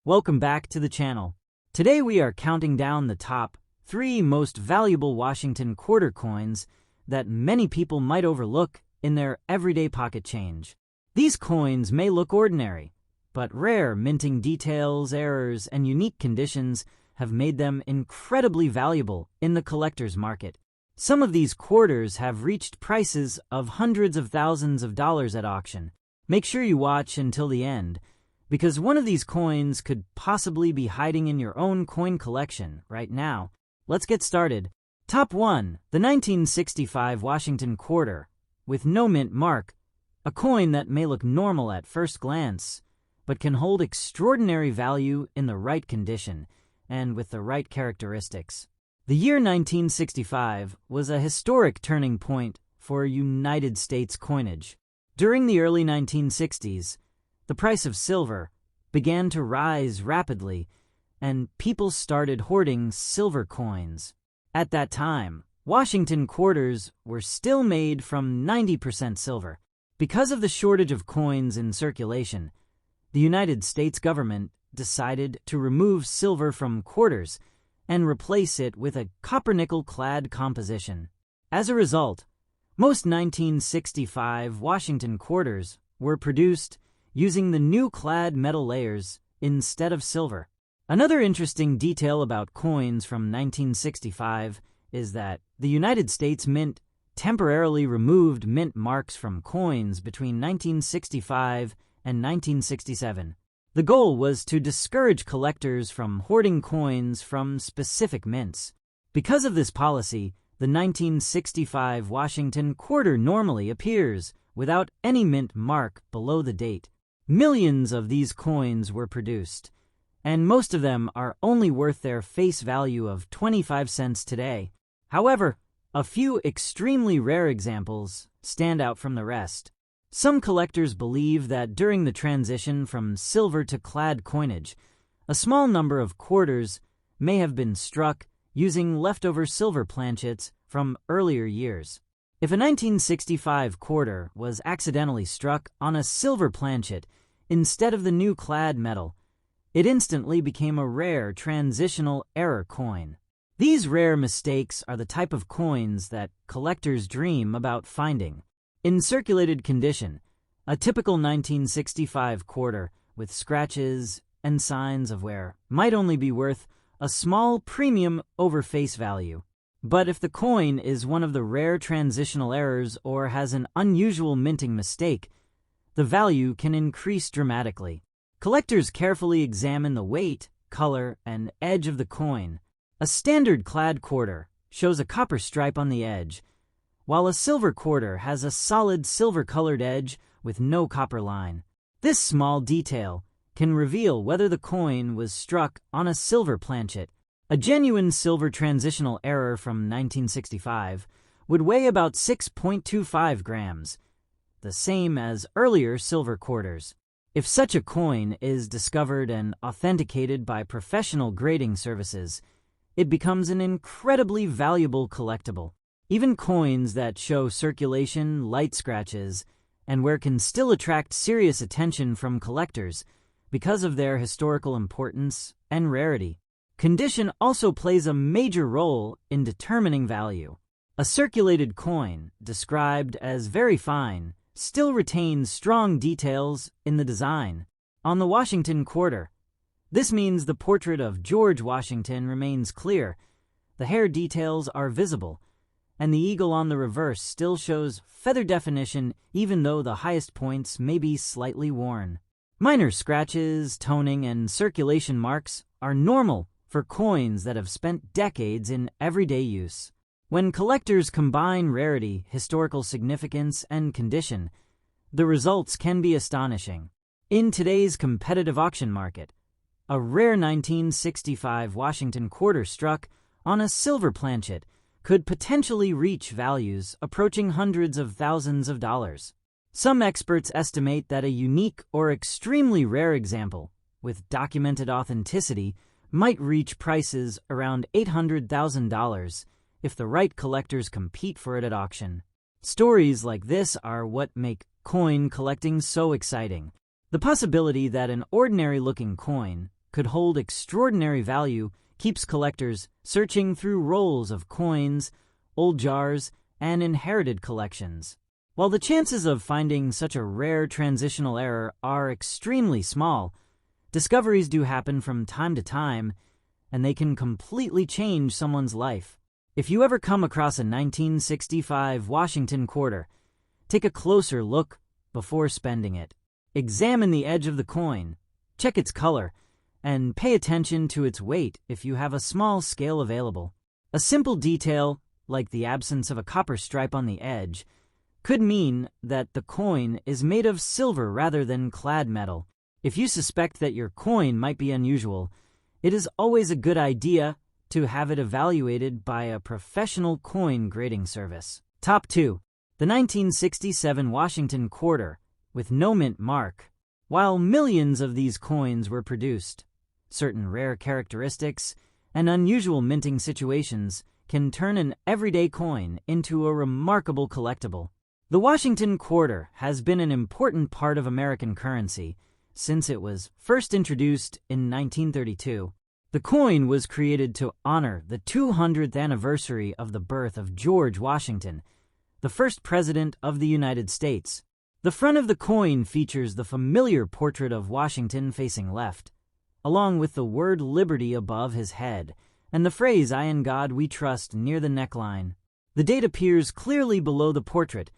Welcome back to the channel. Today we are counting down the top 3 most valuable Washington quarter coins that many people might overlook in their everyday pocket change. These coins may look ordinary, but rare minting details, errors, and unique conditions have made them incredibly valuable in the collector's market. Some of these quarters have reached prices of hundreds of thousands of dollars at auction. Make sure you watch until the end, because one of these coins could possibly be hiding in your own coin collection right now. Let's get started. Top 1. The 1965 Washington Quarter, with no mint mark, a coin that may look normal at first glance, but can hold extraordinary value in the right condition and with the right characteristics. The year 1965 was a historic turning point for United States coinage. During the early 1960s, the price of silver began to rise rapidly, and people started hoarding silver coins. At that time, Washington quarters were still made from 90% silver. Because of the shortage of coins in circulation, the United States government decided to remove silver from quarters and replace it with a copper-nickel-clad composition. As a result, most 1965 Washington quarters were produced using the new clad metal layers instead of silver. Another interesting detail about coins from 1965 is that the United States Mint temporarily removed mint marks from coins between 1965 and 1967. The goal was to discourage collectors from hoarding coins from specific mints. Because of this policy, the 1965 Washington Quarter normally appears without any mint mark below the date. Millions of these coins were produced, and most of them are only worth their face value of 25 cents today. However, a few extremely rare examples stand out from the rest. Some collectors believe that during the transition from silver to clad coinage, a small number of quarters may have been struck using leftover silver planchets from earlier years. If a 1965 quarter was accidentally struck on a silver planchet instead of the new clad metal, it instantly became a rare transitional error coin. These rare mistakes are the type of coins that collectors dream about finding. In circulated condition, a typical 1965 quarter with scratches and signs of wear might only be worth a small premium over face value. But if the coin is one of the rare transitional errors or has an unusual minting mistake, the value can increase dramatically. Collectors carefully examine the weight, color, and edge of the coin. A standard clad quarter shows a copper stripe on the edge, while a silver quarter has a solid silver-colored edge with no copper line. This small detail can reveal whether the coin was struck on a silver planchet. A genuine silver transitional error from 1965 would weigh about 6.25 grams, the same as earlier silver quarters. If such a coin is discovered and authenticated by professional grading services, it becomes an incredibly valuable collectible. Even coins that show circulation, light scratches, and wear can still attract serious attention from collectors because of their historical importance and rarity. Condition also plays a major role in determining value. A circulated coin, described as very fine, still retains strong details in the design. On the Washington Quarter, this means the portrait of George Washington remains clear, the hair details are visible, and the eagle on the reverse still shows feather definition even though the highest points may be slightly worn. Minor scratches, toning, and circulation marks are normal for coins that have spent decades in everyday use. When collectors combine rarity, historical significance, and condition, the results can be astonishing. In today's competitive auction market, a rare 1965 Washington Quarter struck on a silver planchet could potentially reach values approaching hundreds of thousands of dollars. Some experts estimate that a unique or extremely rare example, with documented authenticity, might reach prices around $800,000 if the right collectors compete for it at auction. Stories like this are what make coin collecting so exciting. The possibility that an ordinary-looking coin could hold extraordinary value keeps collectors searching through rolls of coins, old jars, and inherited collections. While the chances of finding such a rare transitional error are extremely small, discoveries do happen from time to time, and they can completely change someone's life. If you ever come across a 1965 Washington quarter, take a closer look before spending it. Examine the edge of the coin, check its color, and pay attention to its weight if you have a small scale available. A simple detail, like the absence of a copper stripe on the edge, could mean that the coin is made of silver rather than clad metal. If you suspect that your coin might be unusual, it is always a good idea to have it evaluated by a professional coin grading service. Top 2. The 1967 Washington quarter with no mint mark. While millions of these coins were produced, certain rare characteristics and unusual minting situations can turn an everyday coin into a remarkable collectible. The Washington quarter has been an important part of American currency since it was first introduced in 1932. The coin was created to honor the 200th anniversary of the birth of George Washington, the first president of the United States. The front of the coin features the familiar portrait of Washington facing left, along with the word liberty above his head, and the phrase "I in God we trust" near the neckline. The date appears clearly below the portrait,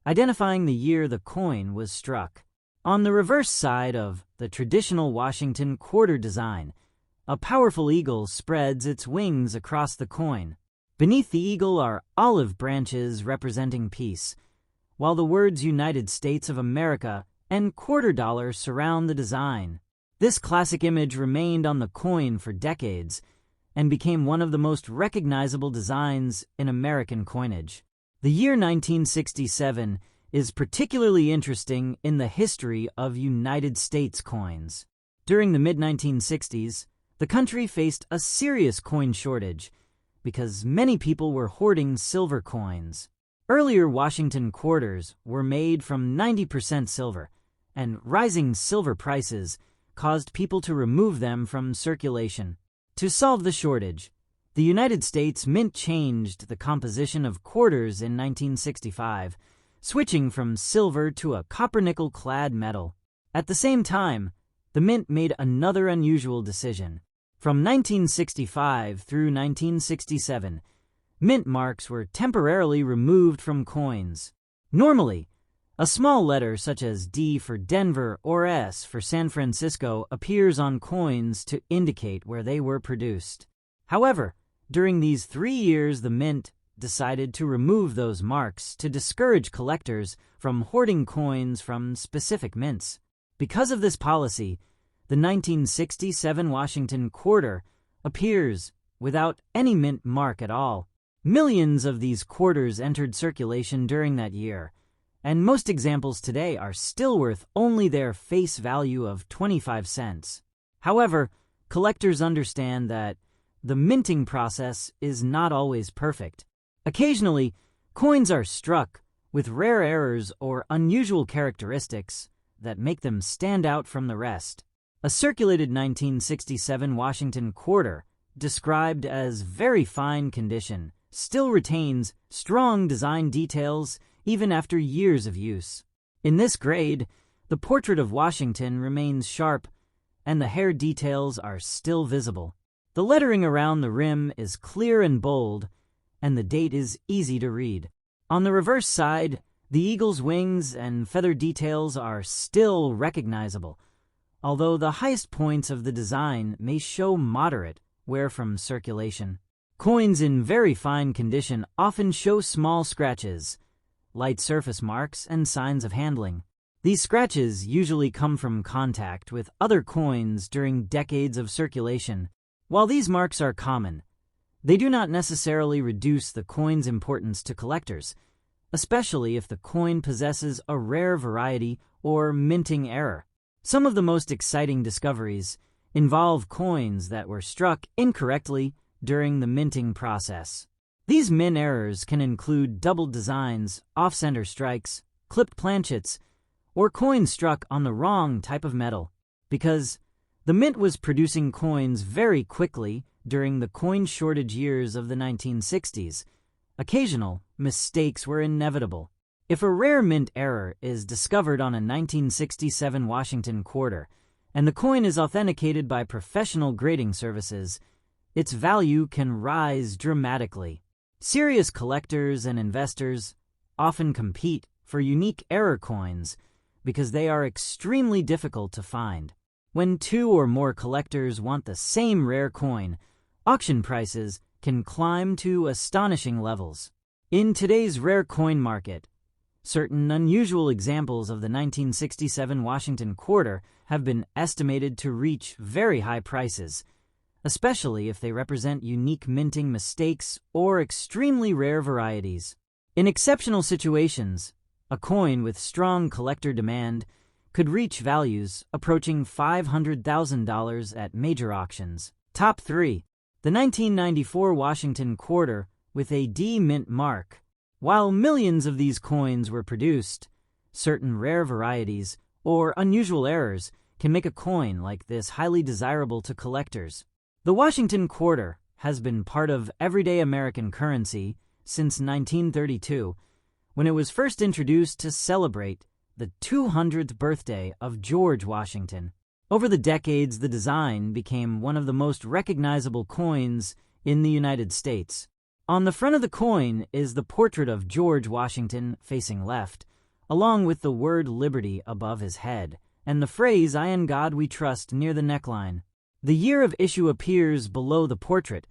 identifying the year the coin was struck. On the reverse side of the traditional Washington quarter design, a powerful eagle spreads its wings across the coin. Beneath the eagle are olive branches representing peace, while the words United States of America and quarter dollar surround the design. This classic image remained on the coin for decades and became one of the most recognizable designs in American coinage. The year 1967 is particularly interesting in the history of United States coins. During the mid-1960s, the country faced a serious coin shortage because many people were hoarding silver coins. Earlier Washington quarters were made from 90% silver, and rising silver prices caused people to remove them from circulation. To solve the shortage, the United States Mint changed the composition of quarters in 1965, switching from silver to a copper-nickel clad metal. At the same time, the Mint made another unusual decision. From 1965 through 1967, mint marks were temporarily removed from coins. Normally, a small letter such as D for Denver or S for San Francisco appears on coins to indicate where they were produced. However, during these 3 years, the Mint decided to remove those marks to discourage collectors from hoarding coins from specific mints. Because of this policy, the 1967 Washington quarter appears without any mint mark at all. Millions of these quarters entered circulation during that year, and most examples today are still worth only their face value of 25 cents. However, collectors understand that the minting process is not always perfect. Occasionally, coins are struck with rare errors or unusual characteristics that make them stand out from the rest. A circulated 1967 Washington quarter, described as very fine condition, still retains strong design details even after years of use. In this grade, the portrait of Washington remains sharp, and the hair details are still visible. The lettering around the rim is clear and bold, and the date is easy to read. On the reverse side, the eagle's wings and feather details are still recognizable, although the highest points of the design may show moderate wear from circulation. Coins in very fine condition often show small scratches, light surface marks, and signs of handling. These scratches usually come from contact with other coins during decades of circulation. While these marks are common, they do not necessarily reduce the coin's importance to collectors, especially if the coin possesses a rare variety or minting error. Some of the most exciting discoveries involve coins that were struck incorrectly during the minting process. These mint errors can include doubled designs, off-center strikes, clipped planchets, or coins struck on the wrong type of metal. Because The mint was producing coins very quickly during the coin shortage years of the 1960s. Occasional mistakes were inevitable. If a rare mint error is discovered on a 1967 Washington quarter, and the coin is authenticated by professional grading services, its value can rise dramatically. Serious collectors and investors often compete for unique error coins because they are extremely difficult to find. When two or more collectors want the same rare coin, auction prices can climb to astonishing levels. In today's rare coin market, certain unusual examples of the 1967 Washington quarter have been estimated to reach very high prices, especially if they represent unique minting mistakes or extremely rare varieties. In exceptional situations, a coin with strong collector demand could reach values approaching $500,000 at major auctions. Top 3. The 1994 Washington quarter with a D mint mark. While millions of these coins were produced, certain rare varieties or unusual errors can make a coin like this highly desirable to collectors. The Washington quarter has been part of everyday American currency since 1932, when it was first introduced to celebrate the 200th birthday of George Washington. Over the decades, the design became one of the most recognizable coins in the United States. On the front of the coin is the portrait of George Washington facing left, along with the word Liberty above his head, and the phrase, "I in God we trust," near the neckline. The year of issue appears below the portrait,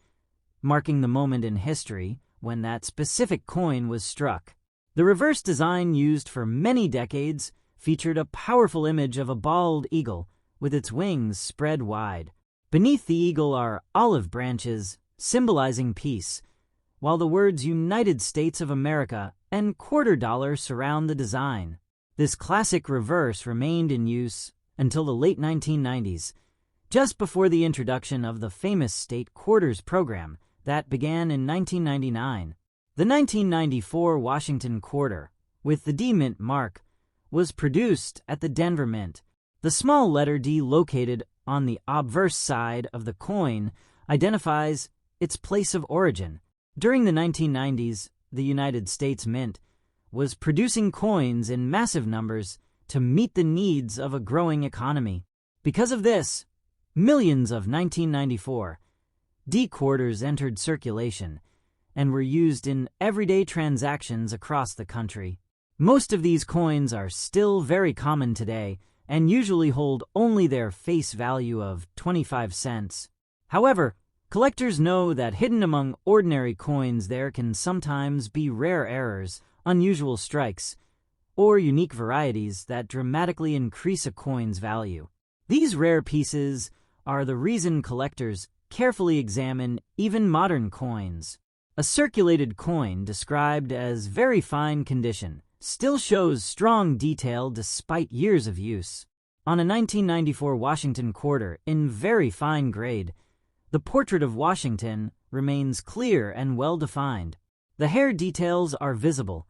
marking the moment in history when that specific coin was struck. The reverse design used for many decades featured a powerful image of a bald eagle with its wings spread wide. Beneath the eagle are olive branches symbolizing peace, while the words United States of America and quarter dollar surround the design. This classic reverse remained in use until the late 1990s, just before the introduction of the famous state quarters program that began in 1999. The 1994 Washington quarter, with the D mint mark, was produced at the Denver Mint. The small letter D located on the obverse side of the coin identifies its place of origin. During the 1990s, the United States Mint was producing coins in massive numbers to meet the needs of a growing economy. Because of this, millions of 1994 D quarters entered circulation and were used in everyday transactions across the country. Most of these coins are still very common today and usually hold only their face value of 25 cents. However, collectors know that hidden among ordinary coins there can sometimes be rare errors, unusual strikes, or unique varieties that dramatically increase a coin's value. These rare pieces are the reason collectors carefully examine even modern coins. A circulated coin described as very fine condition still shows strong detail despite years of use. On a 1994 Washington quarter in very fine grade, the portrait of Washington remains clear and well-defined. The hair details are visible,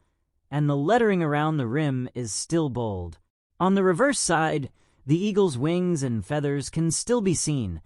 and the lettering around the rim is still bold. On the reverse side, the eagle's wings and feathers can still be seen,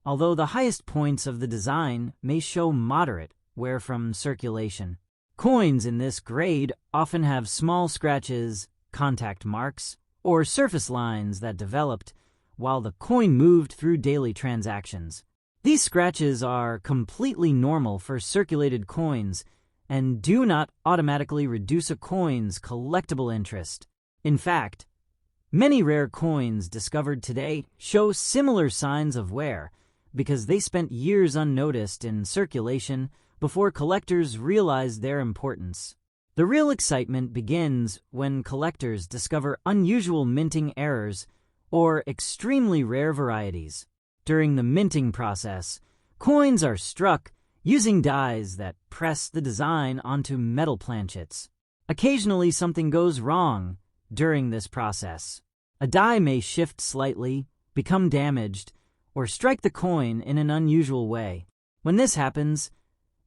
although the highest points of the design may show moderate wear from circulation. Coins in this grade often have small scratches, contact marks, or surface lines that developed while the coin moved through daily transactions. These scratches are completely normal for circulated coins and do not automatically reduce a coin's collectible interest. In fact, many rare coins discovered today show similar signs of wear because they spent years unnoticed in circulation before collectors realized their importance. The real excitement begins when collectors discover unusual minting errors or extremely rare varieties. During the minting process, coins are struck using dies that press the design onto metal planchets. Occasionally, something goes wrong during this process. A die may shift slightly, become damaged, or strike the coin in an unusual way. When this happens,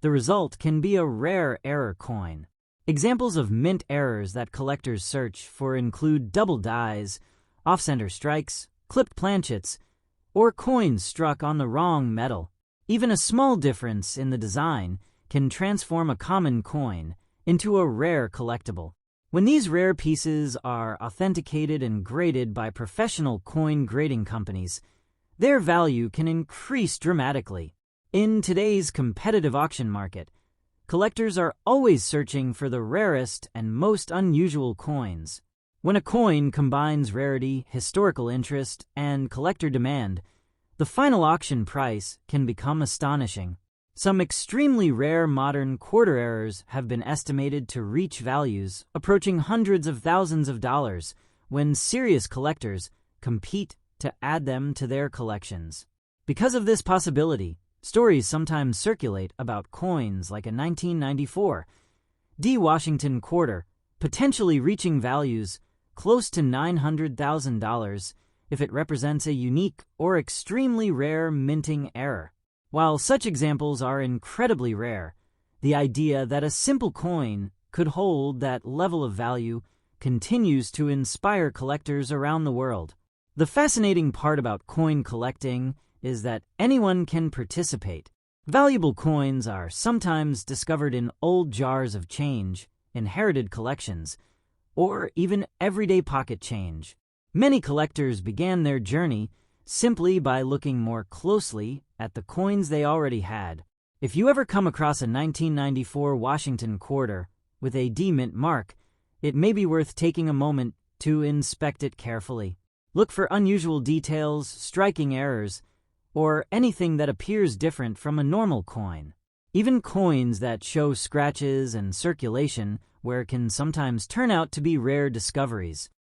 the result can be a rare error coin. Examples of mint errors that collectors search for include double dies, off-center strikes, clipped planchets, or coins struck on the wrong metal. Even a small difference in the design can transform a common coin into a rare collectible. When these rare pieces are authenticated and graded by professional coin grading companies, their value can increase dramatically. In today's competitive auction market, collectors are always searching for the rarest and most unusual coins. When a coin combines rarity, historical interest, and collector demand, the final auction price can become astonishing. Some extremely rare modern quarter errors have been estimated to reach values approaching hundreds of thousands of dollars when serious collectors compete to add them to their collections. Because of this possibility, stories sometimes circulate about coins like a 1994 D. Washington quarter potentially reaching values close to $900,000 if it represents a unique or extremely rare minting error. While such examples are incredibly rare, the idea that a simple coin could hold that level of value continues to inspire collectors around the world. The fascinating part about coin collecting is that anyone can participate. Valuable coins are sometimes discovered in old jars of change, inherited collections, or even everyday pocket change. Many collectors began their journey simply by looking more closely at the coins they already had. If you ever come across a 1994 Washington quarter with a D mint mark, it may be worth taking a moment to inspect it carefully. Look for unusual details, striking errors, or anything that appears different from a normal coin. Even coins that show scratches and circulation wear can sometimes turn out to be rare discoveries.